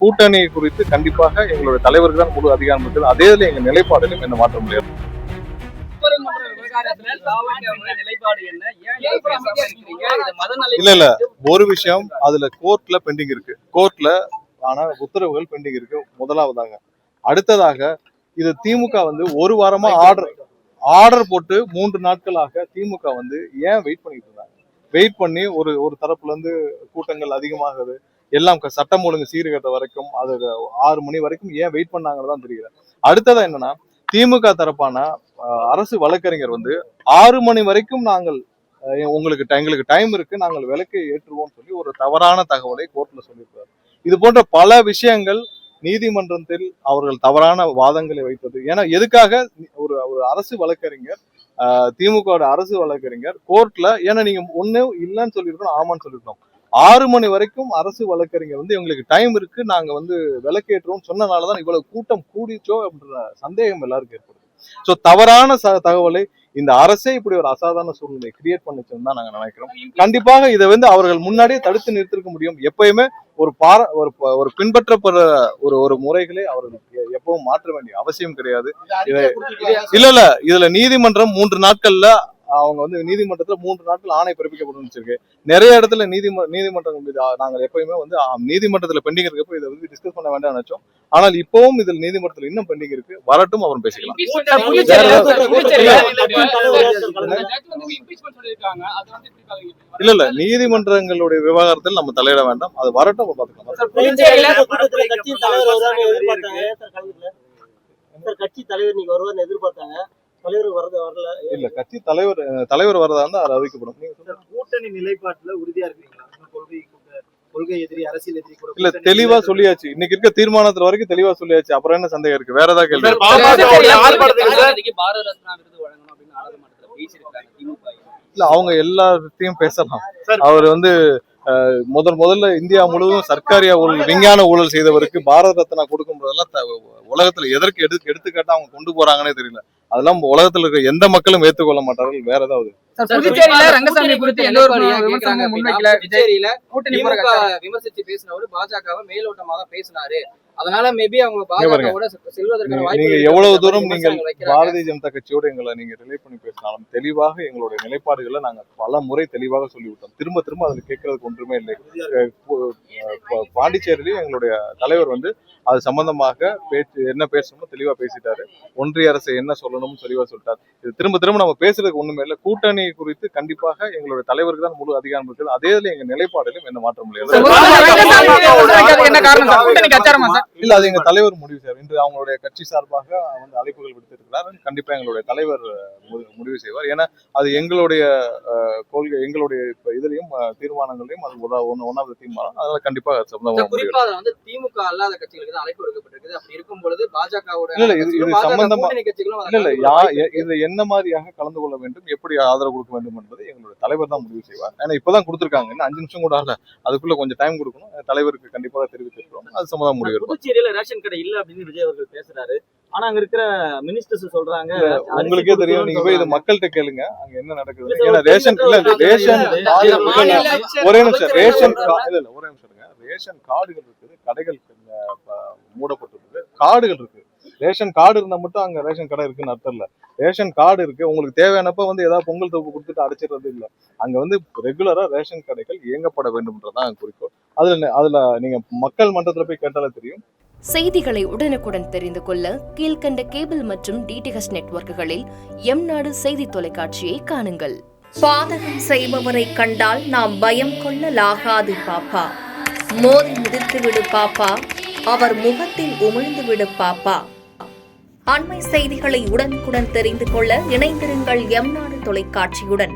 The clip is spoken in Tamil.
கூட்டணி குறித்து கண்டிப்பாக எங்களுடைய தலைவருக்கு தான் முழு அதிகாரம் இருக்குது. அதே எங்க நிலைப்பாடிலும் என்ன மாற்ற முடியாது. இல்ல ஒரு விஷயம் அதுல கோர்ட்ல பெண்டிங் இருக்கு. கோர்ட்ல ஆனா உத்தரவுகள் பெண்டிங் இருக்கு. முதலாவதாக. அடுத்ததாக இது திமுக வந்து ஒரு வாரமா ஆர்டர் போட்டு 3 நாட்களாக திமுக வந்து ஏன் வெயிட் பண்ணிட்டு இருந்தாங்க? வெயிட் பண்ணி ஒரு தரப்புல இருந்து கூட்டங்கள் அதிகமாகுது, எல்லாம் சட்டம் ஒழுங்கு சீர்கட்ட வரைக்கும் அது 6 மணி வரைக்கும் ஏன் வெயிட் பண்ணாங்கன்னு தான் தெரியல. அடுத்ததா என்னன்னா திமுக தரப்பான அரசு வழக்கறிஞர் வந்து 6 மணி வரைக்கும் நாங்கள் எங்களுக்கு டைம் இருக்கு, நாங்கள் விலக்கை ஏற்றுவோம் சொல்லி ஒரு தவறான தகவலை கோர்ட்ல சொல்லியிருக்காரு. இது போன்ற பல விஷயங்கள் நீதிமன்றத்தில் அவர்கள் தவறான வாதங்களை வைத்தது. ஏன்னா எதுக்காக ஒரு அரசு வழக்கறிஞர் திமுக அரசு வழக்கறிஞர் கோர்ட்ல ஏன்னா நீங்க ஒண்ணு இல்லைன்னு சொல்லியிருக்கணும், ஆமான்னு சொல்லியிருக்கோம். 6 மணி வரைக்கும் அரசு வழக்கறிஞர் வந்து எங்களுக்கு டைம் இருக்கு, நாங்க வந்து விலக்கேற்றோம் சொன்னனாலதான் இவ்வளவு கூட்டம் கூடிச்சோ அப்படின்ற சந்தேகம் எல்லாருக்கும் ஏற்படுது. சோ தவறான தகவலை இந்த அரசே இப்படி ஒரு அசாதாரண சூழ்நிலை கிரியேட் பண்ணிச்சுன்னு தான் நாங்க நினைக்கிறோம். கண்டிப்பாக இதை வந்து அவர்கள் முன்னாடியே தடுத்து நிறுத்திருக்க முடியும். எப்பயுமே ஒரு பின்பற்றப்படுற ஒரு முறைகளை அவர்கள் எப்பவும் மாற்ற வேண்டிய அவசியம் கிடையாது. இல்ல இதுல நீதிமன்றம் 3 நாட்கள்ல அவங்க வந்து நீதிமன்றத்துல 3 நாட்கள் ஆணை பிறப்பிக்கப்படும் வச்சிருக்கு. நிறைய இடத்துல நீதிமன்றங்கள் மீது நாங்கள் எப்பயுமே வந்து நீதிமன்றத்துல பெண்டிங் இருக்கப்போ இதை வந்து டிஸ்கஸ் பண்ண வேண்டாம் நினைச்சோம். ஆனால் இப்பவும் இதில் நீதிமன்றத்தில் இன்னும் பெண்டிங் இருக்கு, வரட்டும் அப்புறம் பேசிக்கலாம். இல்ல நீதிமன்றங்களுடைய விவகாரத்தில் நம்ம தலையிட வேண்டாம், அது வரட்டும் கட்சி தலைவர் நீங்க வருவார்னு எதிர்பார்த்தாங்க, தலைவர் வரல. இல்ல கட்சி தலைவர் வரதா இருந்தா அது அறிவிக்கப்படும். கூட்டணி நிலைப்பாட்டுல உறுதியா இருக்கீங்களா? கொள்கை எதிரி, அரசியல் எதிரி கூட இல்ல தெளிவா சொல்லியாச்சு. இன்னைக்கு இருக்க தீர்மானத்துல வரைக்கும் தெளிவா சொல்லியாச்சு. அப்புறம் என்ன சந்தேகம் இருக்கு? வேற ஏதாவது கேள்வி? இல்ல அவங்க எல்லாத்தையும் பேசலாம். அவர் வந்து முதல்ல இந்தியா முழுவதும் சர்க்காரியா ஊழல், விஞ்ஞான ஊழல் செய்தவருக்கு பாரத ரத்னா கொடுக்கும் போதெல்லாம் உலகத்துல எதற்கு எடுத்துக்காட்டா அவங்க கொண்டு போறாங்கன்னே தெரியல. அதெல்லாம் உலகத்துல இருக்க எந்த மக்களும் ஏற்றுக்கொள்ள மாட்டார்கள். வேற ஏதாவது புதுச்சேரியில ரங்கசாமி குறித்து எந்த ஒரு விமர்சனமும் முன்வைக்கல. புதுச்சேரியில கூட்டணி விமர்சிச்சு பேசினவரு பாஜகவை மேலோட்டமா தான் பேசினாரு. அதனால மேபி அவங்க பாஜகவோட செல்வதற்கான வாய்ப்பு. நீங்க எவ்வளவு தூரம் நீங்கள் பாரதிய ஜனதா கட்சியோட எங்களை நீங்க ரிலேட் பண்ணி பேசினாலும் தெளிவாக எங்களுடைய நிலைப்பாடுகளை நாங்க பல முறை தெளிவாக சொல்லிவிட்டோம். திரும்ப திரும்ப அதுல கேட்கறதுக்கு ஒன்றுமே இல்லை. பாண்டிச்சேரியிலையும் எங்களுடைய தலைவர் வந்து அது சம்பந்தமாக என்ன பேசணுமோ தெளிவா பேசிட்டாரு. ஒன்றிய அரசு என்ன சொல்லணும்னு தெளிவா சொல்லிட்டாரு. இது திரும்ப திரும்ப நம்ம பேசுறதுக்கு ஒண்ணுமே இல்லை. கூட்டணி குறித்து கண்டிப்பாக எங்களுடைய தலைவருக்கு தான் முழு அதிகாரம் இருக்குது. அதே எங்க நிலைப்பாடிலும் என்ன மாற்ற முடியாது. இல்ல அது எங்க தலைவர் முடிவு செய்வார். இன்று அவங்களுடைய கட்சி சார்பாக வந்து அழைப்புகள் விடுத்திருக்கிறார். கண்டிப்பா எங்களுடைய தலைவர் முடிவு செய்வார். ஏன்னா அது எங்களுடைய கொள்கை, எங்களுடைய இதுலயும் தீர்மானங்களையும் அது ஒன்னாவது தீர்மானம். அதனால கண்டிப்பா குறிப்பா வந்து திமுக அல்லாத கட்சிகளுக்கு தான் அழைப்பு விடுக்கப்பட்டிருக்கு. அப்படி இருக்கும் பொழுது பாஜகவோட இது சம்பந்தமா இது என்ன மாதிரியாக கலந்து கொள்ள வேண்டும், எப்படி ஆதரவு கொடுக்க வேண்டும் என்பதை எங்களுடைய தலைவர் தான் முடிவு செய்வார். ஏன்னா இப்பதான் கொடுத்திருக்காங்க, இன்னும் 5 நிமிஷம் கூட ஆகல. அதுக்குள்ள கொஞ்சம் டைம் கொடுக்கணும். தலைவருக்கு கண்டிப்பாக தெரிவித்திருக்கிறோம். அது சம்பந்தம் முடிவு. புதுச்சேரியில ரேஷன் கடை இல்ல அப்படின்னு விஜய் அவர்கள் பேசுறாரு. ஆனா அங்க இருக்கிற மினிஸ்டர்ஸ் சொல்றாங்க. உங்களுக்கே தெரியும், நீங்க போய் இது மக்கள்கிட்ட கேளுங்க அங்க என்ன நடக்குது. ஏன்னா ஒரே நிமிஷம் ரேஷன் கார்டுகள் இருக்குது, கடைகள் மூடப்பட்டிருக்கு, கார்டுகள் இருக்கு. ரேஷன் கார்டு இருந்தா மட்டும் அங்க ரேஷன் கடை இருக்குன்னு அர்த்தம் இல்ல. ரேஷன் கார்டு இருக்கு, உங்களுக்கு தேவையானப்ப வந்து ஏதாவது பொங்கல் தொகுப்பு கொடுத்துட்டு அடைச்சிடுறது இல்ல. அங்க வந்து ரெகுலரா ரேஷன் கடைகள் இயங்கப்பட வேண்டும்ன்றதான் குறிக்கோள். அதுல நீங்க மக்கள் மன்றத்துல போய் கேட்டாலே தெரியும். செய்திகளை உடனுக்குடன் தெரிந்து கொள்ள கீழ்கண்ட கேபிள் மற்றும் டிடிஹெச் நெட்வொர்க்குகளில் எம்நாடு செய்தி தொலைக்காட்சியை காணுங்கள். பாதகம் செய்பவரை கண்டால் நாம் பயம் கொள்ளலாகாது பாப்பா. மோதி மிதித்து விடு பாப்பா, அவர் முகத்தில் உமிழ்ந்து விடு பாப்பா. அண்மை செய்திகளை உடனுக்குடன் தெரிந்து கொள்ள இணைந்திருங்கள் எம்நாடு தொலைக்காட்சியுடன்.